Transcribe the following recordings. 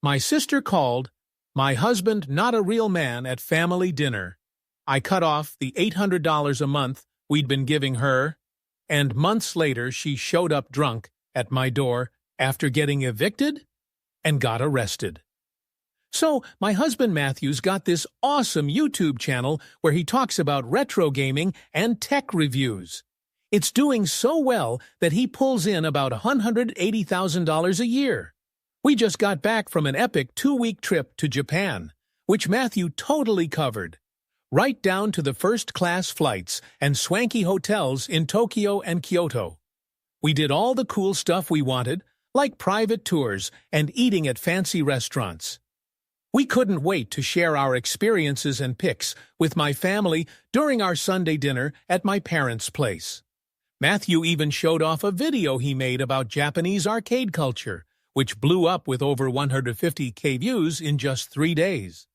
My sister called, my husband not a real man at family dinner. I cut off the $800 a month we'd been giving her, and months later she showed up drunk at my door after getting evicted and got arrested. So my husband Matthew's got this awesome YouTube channel where he talks about retro gaming and tech reviews. It's doing so well that he pulls in about $180,000 a year. We just got back from an epic 2-week trip to Japan, which Matthew totally covered, right down to the first-class flights and swanky hotels in Tokyo and Kyoto. We did all the cool stuff we wanted, like private tours and eating at fancy restaurants. We couldn't wait to share our experiences and pics with my family during our Sunday dinner at my parents' place. Matthew even showed off a video he made about Japanese arcade culture, which blew up with over 150,000 views in just 3 days.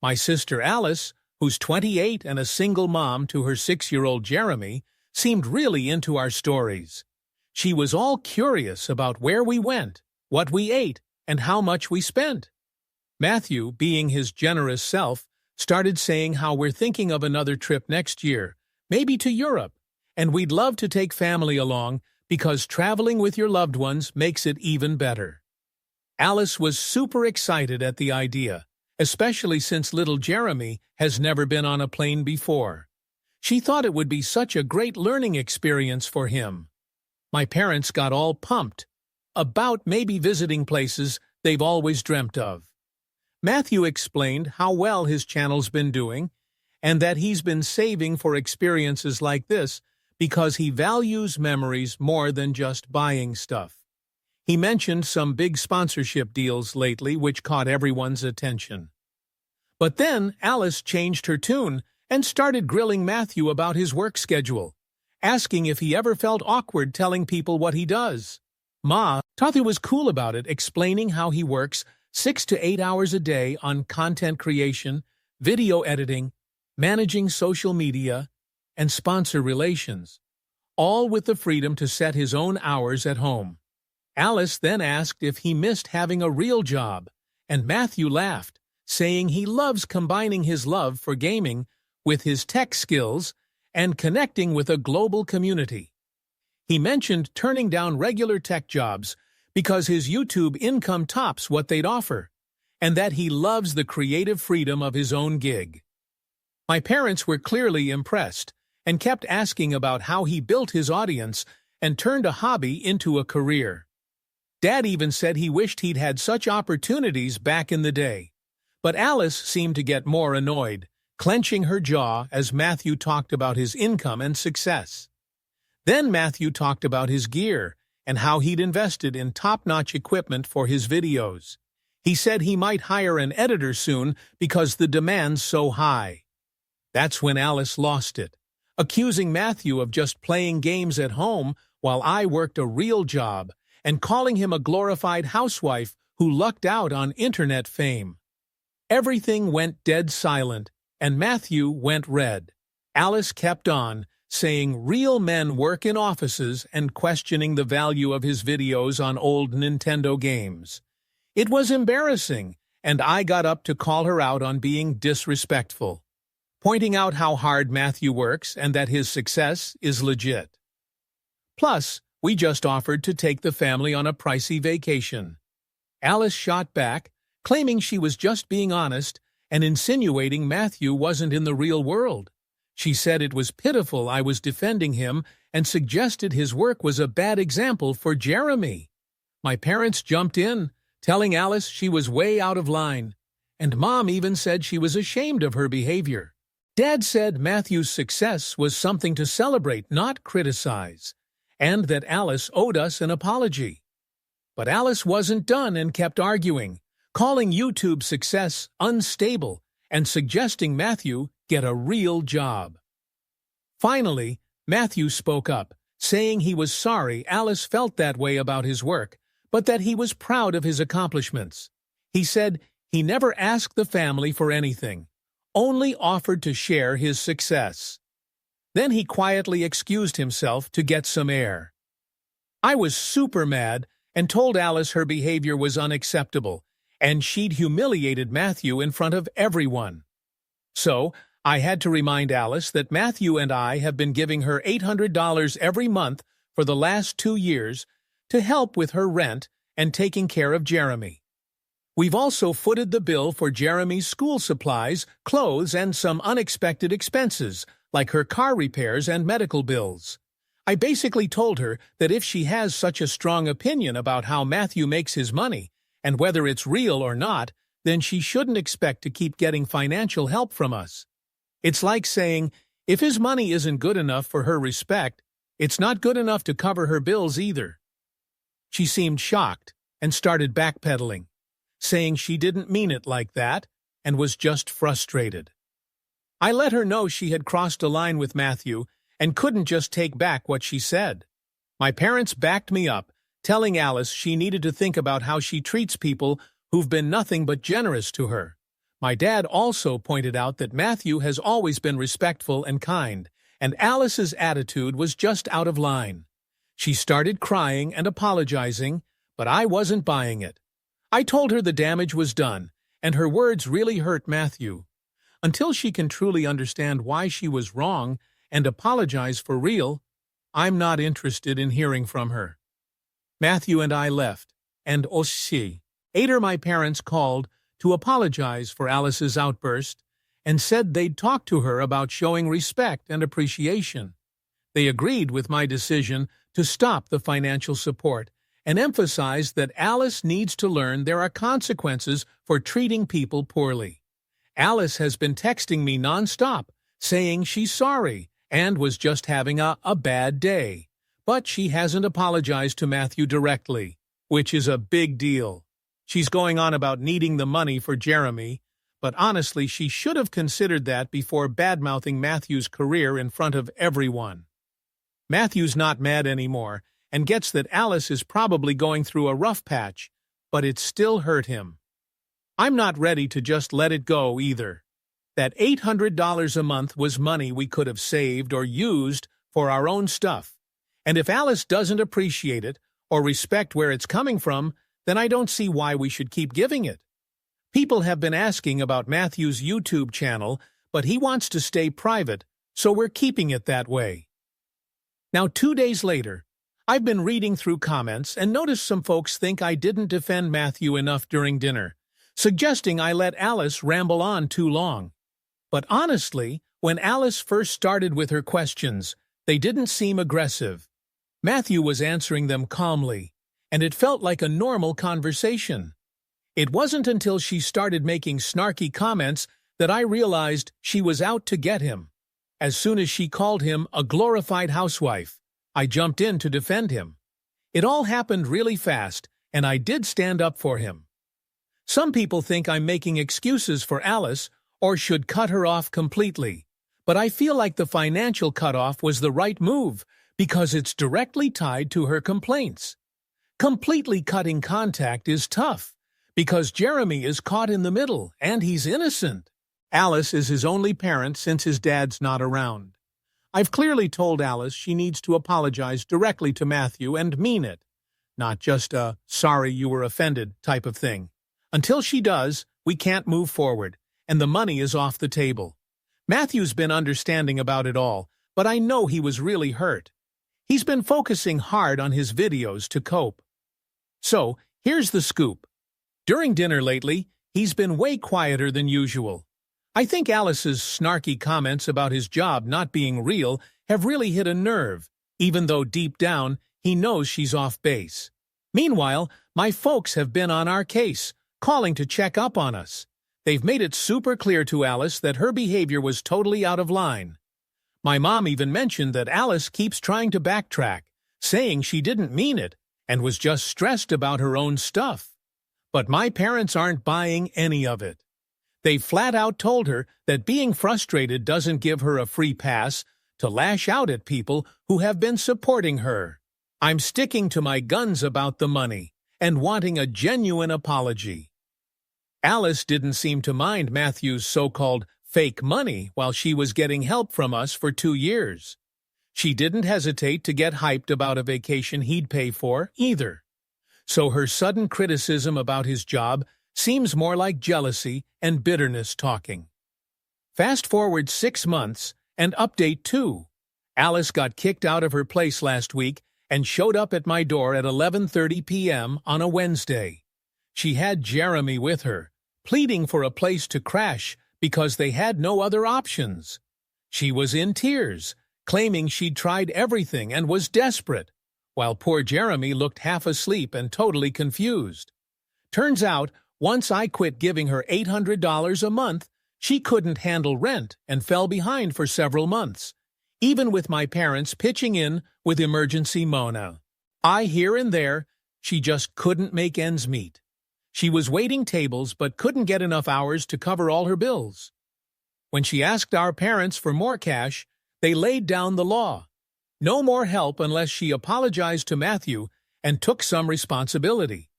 My sister Alice, who's 28 and a single mom to her 6-year-old Jeremy, seemed really into our stories. She was all curious about where we went, what we ate, and how much we spent. Matthew, being his generous self, started saying how we're thinking of another trip next year, maybe to Europe, and we'd love to take family along because traveling with your loved ones makes it even better. Alice was super excited at the idea, especially since little Jeremy has never been on a plane before. She thought it would be such a great learning experience for him. My parents got all pumped about maybe visiting places they've always dreamt of. Matthew explained how well his channel's been doing and that he's been saving for experiences like this because he values memories more than just buying stuff. He mentioned some big sponsorship deals lately which caught everyone's attention. But then Alice changed her tune and started grilling Matthew about his work schedule, asking if he ever felt awkward telling people what he does. Ma thought he was cool about it, explaining how he works 6 to 8 hours a day on content creation, video editing, managing social media, and sponsor relations, all with the freedom to set his own hours at home. Alice then asked if he missed having a real job, and Matthew laughed, saying he loves combining his love for gaming with his tech skills and connecting with a global community. He mentioned turning down regular tech jobs because his YouTube income tops what they'd offer, and that he loves the creative freedom of his own gig. My parents were clearly impressed and kept asking about how he built his audience and turned a hobby into a career. Dad even said he wished he'd had such opportunities back in the day. But Alice seemed to get more annoyed, clenching her jaw as Matthew talked about his income and success. Then Matthew talked about his gear and how he'd invested in top-notch equipment for his videos. He said he might hire an editor soon because the demand's so high. That's when Alice lost it, accusing Matthew of just playing games at home while I worked a real job, and calling him a glorified housewife who lucked out on internet fame. Everything went dead silent, and Matthew went red. Alice kept on, saying real men work in offices and questioning the value of his videos on old Nintendo games. It was embarrassing, and I got up to call her out on being disrespectful, pointing out how hard Matthew works and that his success is legit. Plus, we just offered to take the family on a pricey vacation. Alice shot back, claiming she was just being honest and insinuating Matthew wasn't in the real world. She said it was pitiful I was defending him and suggested his work was a bad example for Jeremy. My parents jumped in, telling Alice she was way out of line, and Mom even said she was ashamed of her behavior. Dad said Matthew's success was something to celebrate, not criticize, and that Alice owed us an apology. But Alice wasn't done and kept arguing, calling YouTube's success unstable and suggesting Matthew get a real job. Finally, Matthew spoke up, saying he was sorry Alice felt that way about his work, but that he was proud of his accomplishments. He said he never asked the family for anything, only offered to share his success. Then he quietly excused himself to get some air. I was super mad and told Alice her behavior was unacceptable, and she'd humiliated Matthew in front of everyone. So, I had to remind Alice that Matthew and I have been giving her $800 every month for the last 2 years to help with her rent and taking care of Jeremy. We've also footed the bill for Jeremy's school supplies, clothes, and some unexpected expenses, like her car repairs and medical bills. I basically told her that if she has such a strong opinion about how Matthew makes his money, and whether it's real or not, then she shouldn't expect to keep getting financial help from us. It's like saying, if his money isn't good enough for her respect, it's not good enough to cover her bills either. She seemed shocked and started backpedaling, saying she didn't mean it like that and was just frustrated. I let her know she had crossed a line with Matthew and couldn't just take back what she said. My parents backed me up, telling Alice she needed to think about how she treats people who've been nothing but generous to her. My dad also pointed out that Matthew has always been respectful and kind, and Alice's attitude was just out of line. She started crying and apologizing, but I wasn't buying it. I told her the damage was done, and her words really hurt Matthew. Until she can truly understand why she was wrong and apologize for real, I'm not interested in hearing from her. Matthew and I left, and later my parents called to apologize for Alice's outburst and said they'd talk to her about showing respect and appreciation. They agreed with my decision to stop the financial support and emphasized that Alice needs to learn there are consequences for treating people poorly. Alice has been texting me nonstop, saying she's sorry and was just having a bad day. But she hasn't apologized to Matthew directly, which is a big deal. She's going on about needing the money for Jeremy, but honestly she should have considered that before badmouthing Matthew's career in front of everyone. Matthew's not mad anymore and gets that Alice is probably going through a rough patch, but it still hurt him. I'm not ready to just let it go either. That $800 a month was money we could have saved or used for our own stuff. And if Alice doesn't appreciate it or respect where it's coming from, then I don't see why we should keep giving it. People have been asking about Matthew's YouTube channel, but he wants to stay private, so we're keeping it that way. Now, 2 days later, I've been reading through comments and noticed some folks think I didn't defend Matthew enough during dinner, suggesting I let Alice ramble on too long. But honestly, when Alice first started with her questions, they didn't seem aggressive. Matthew was answering them calmly, and it felt like a normal conversation. It wasn't until she started making snarky comments that I realized she was out to get him. As soon as she called him a glorified housewife, I jumped in to defend him. It all happened really fast, and I did stand up for him. Some people think I'm making excuses for Alice or should cut her off completely, but I feel like the financial cutoff was the right move because it's directly tied to her complaints. Completely cutting contact is tough because Jeremy is caught in the middle and he's innocent. Alice is his only parent since his dad's not around. I've clearly told Alice she needs to apologize directly to Matthew and mean it, not just a sorry you were offended type of thing. Until she does, we can't move forward, and the money is off the table. Matthew's been understanding about it all, but I know he was really hurt. He's been focusing hard on his videos to cope. So, here's the scoop. During dinner lately, he's been way quieter than usual. I think Alice's snarky comments about his job not being real have really hit a nerve, even though deep down he knows she's off base. Meanwhile, my folks have been on our case, calling to check up on us. They've made it super clear to Alice that her behavior was totally out of line. My mom even mentioned that Alice keeps trying to backtrack, saying she didn't mean it and was just stressed about her own stuff. But my parents aren't buying any of it. They flat out told her that being frustrated doesn't give her a free pass to lash out at people who have been supporting her. I'm sticking to my guns about the money and wanting a genuine apology. Alice didn't seem to mind Matthew's so-called fake money while she was getting help from us for 2 years. She didn't hesitate to get hyped about a vacation he'd pay for, either. So her sudden criticism about his job Seems more like jealousy and bitterness talking. Fast forward 6 months, and update 2. Alice got kicked out of her place last week and showed up at my door at 11:30 p.m. on a Wednesday. She had Jeremy with her, pleading for a place to crash because they had no other options. She was in tears, claiming she'd tried everything and was desperate, while poor Jeremy looked half asleep and totally confused. Turns out, once I quit giving her $800 a month, she couldn't handle rent and fell behind for several months, even with my parents pitching in with emergency Mona. Here and there, she just couldn't make ends meet. She was waiting tables but couldn't get enough hours to cover all her bills. When she asked our parents for more cash, they laid down the law. No more help unless she apologized to Matthew and took some responsibility.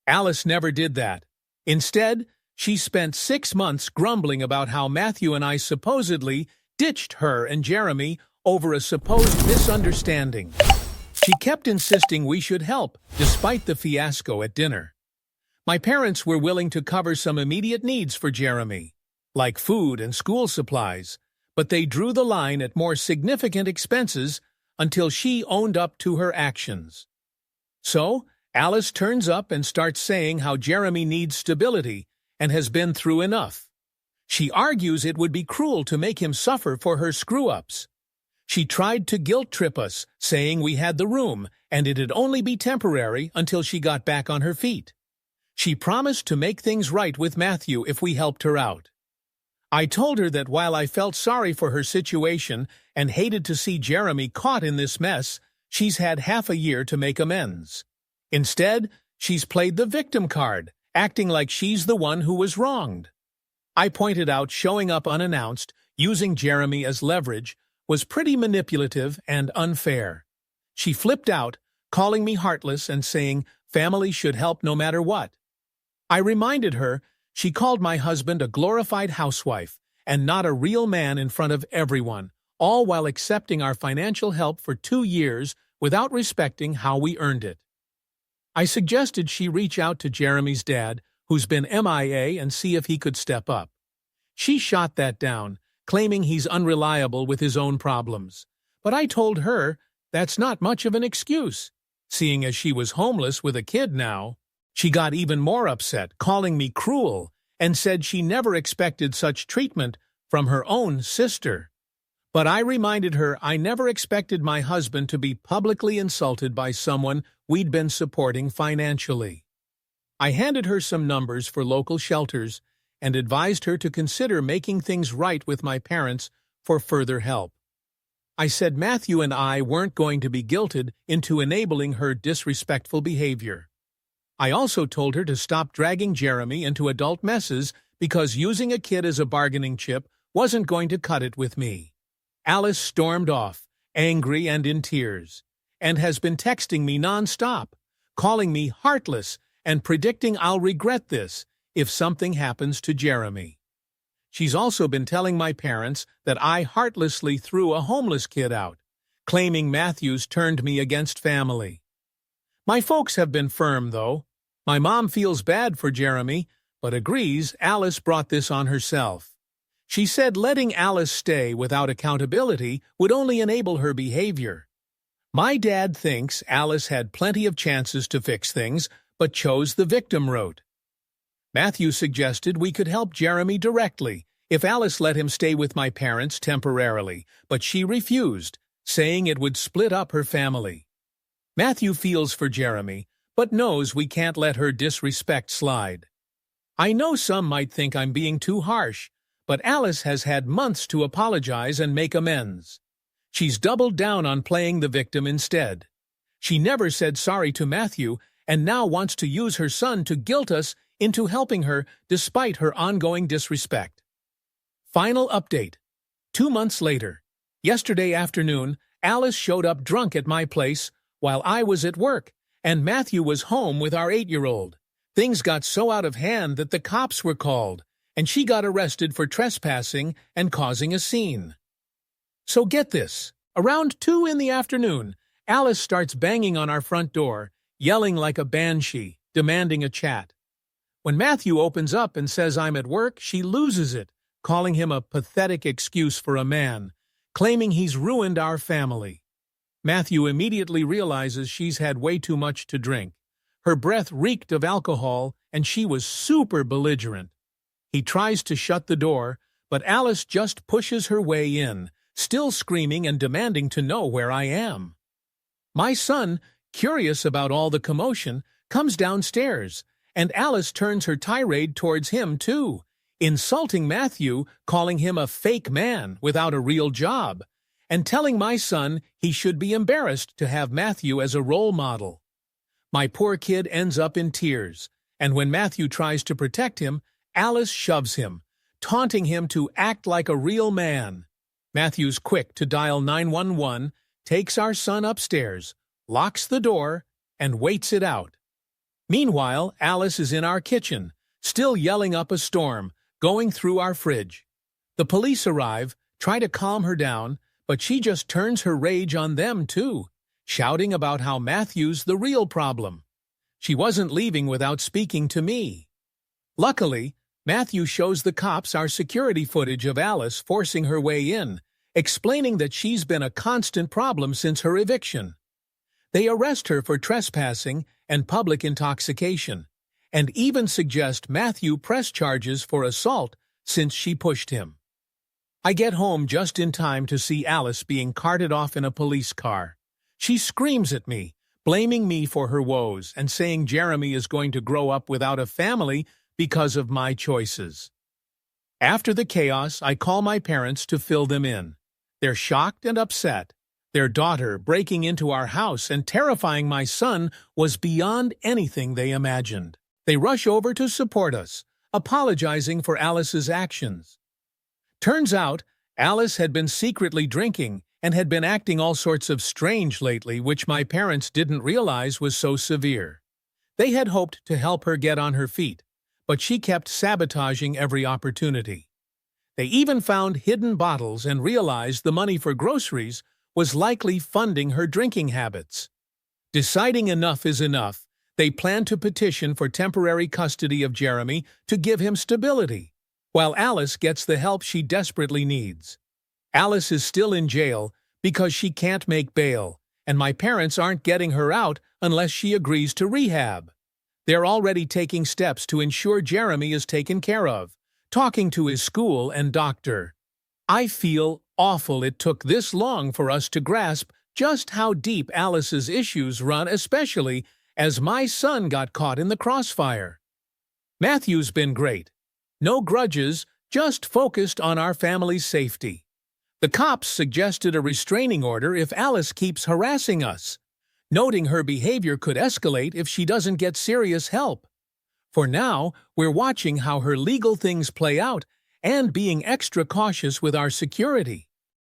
Alice never did that. Instead, she spent 6 months grumbling about how Matthew and I supposedly ditched her and Jeremy over a supposed misunderstanding. She kept insisting we should help, despite the fiasco at dinner. My parents were willing to cover some immediate needs for Jeremy, like food and school supplies, but they drew the line at more significant expenses until she owned up to her actions. So, Alice turns up and starts saying how Jeremy needs stability and has been through enough. She argues it would be cruel to make him suffer for her screw-ups. She tried to guilt-trip us, saying we had the room and it'd only be temporary until she got back on her feet. She promised to make things right with Matthew if we helped her out. I told her that while I felt sorry for her situation and hated to see Jeremy caught in this mess, she's had half a year to make amends. Instead, she's played the victim card, acting like she's the one who was wronged. I pointed out showing up unannounced, using Jeremy as leverage, was pretty manipulative and unfair. She flipped out, calling me heartless and saying family should help no matter what. I reminded her she called my husband a glorified housewife and not a real man in front of everyone, all while accepting our financial help for 2 years without respecting how we earned it. I suggested she reach out to Jeremy's dad, who's been MIA, and see if he could step up. She shot that down, claiming he's unreliable with his own problems. But I told her that's not much of an excuse, seeing as she was homeless with a kid now. She got even more upset, calling me cruel, and said she never expected such treatment from her own sister. But I reminded her I never expected my husband to be publicly insulted by someone we'd been supporting financially. I handed her some numbers for local shelters and advised her to consider making things right with my parents for further help. I said Matthew and I weren't going to be guilted into enabling her disrespectful behavior. I also told her to stop dragging Jeremy into adult messes because using a kid as a bargaining chip wasn't going to cut it with me. Alice stormed off, angry and in tears, and has been texting me nonstop, calling me heartless and predicting I'll regret this if something happens to Jeremy. She's also been telling my parents that I heartlessly threw a homeless kid out, claiming Matthews turned me against family. My folks have been firm, though. My mom feels bad for Jeremy, but agrees Alice brought this on herself. She said letting Alice stay without accountability would only enable her behavior. My dad thinks Alice had plenty of chances to fix things, but chose the victim route. Matthew suggested we could help Jeremy directly if Alice let him stay with my parents temporarily, but she refused, saying it would split up her family. Matthew feels for Jeremy, but knows we can't let her disrespect slide. I know some might think I'm being too harsh, but Alice has had months to apologize and make amends. She's doubled down on playing the victim instead. She never said sorry to Matthew and now wants to use her son to guilt us into helping her despite her ongoing disrespect. Final update. 2 months later. Yesterday afternoon, Alice showed up drunk at my place while I was at work, and Matthew was home with our 8-year-old. Things got so out of hand that the cops were called, and she got arrested for trespassing and causing a scene. So get this. Around 2 in the afternoon, Alice starts banging on our front door, yelling like a banshee, demanding a chat. When Matthew opens up and says I'm at work, she loses it, calling him a pathetic excuse for a man, claiming he's ruined our family. Matthew immediately realizes she's had way too much to drink. Her breath reeked of alcohol, and she was super belligerent. He tries to shut the door, but Alice just pushes her way in, still screaming and demanding to know where I am. My son, curious about all the commotion, comes downstairs, and Alice turns her tirade towards him too, insulting Matthew, calling him a fake man without a real job, and telling my son he should be embarrassed to have Matthew as a role model. My poor kid ends up in tears, and when Matthew tries to protect him, Alice shoves him, taunting him to act like a real man. Matthew's quick to dial 911, takes our son upstairs, locks the door, and waits it out. Meanwhile, Alice is in our kitchen, still yelling up a storm, going through our fridge. The police arrive, try to calm her down, but she just turns her rage on them too, shouting about how Matthew's the real problem. She wasn't leaving without speaking to me. Luckily, Matthew shows the cops our security footage of Alice forcing her way in, explaining that she's been a constant problem since her eviction. They arrest her for trespassing and public intoxication, and even suggest Matthew press charges for assault since she pushed him. I get home just in time to see Alice being carted off in a police car. She screams at me, blaming me for her woes and saying Jeremy is going to grow up without a family because of my choices. After the chaos, I call my parents to fill them in. They're shocked and upset. Their daughter breaking into our house and terrifying my son was beyond anything they imagined. They rush over to support us, apologizing for Alice's actions. Turns out, Alice had been secretly drinking and had been acting all sorts of strange lately, which my parents didn't realize was so severe. They had hoped to help her get on her feet, but she kept sabotaging every opportunity. They even found hidden bottles and realized the money for groceries was likely funding her drinking habits. Deciding enough is enough, they plan to petition for temporary custody of Jeremy to give him stability, while Alice gets the help she desperately needs. Alice is still in jail because she can't make bail, and my parents aren't getting her out unless she agrees to rehab. They're already taking steps to ensure Jeremy is taken care of, talking to his school and doctor. I feel awful it took this long for us to grasp just how deep Alice's issues run, especially as my son got caught in the crossfire. Matthew's been great. No grudges, just focused on our family's safety. The cops suggested a restraining order if Alice keeps harassing us, noting her behavior could escalate if she doesn't get serious help. For now, we're watching how her legal things play out and being extra cautious with our security.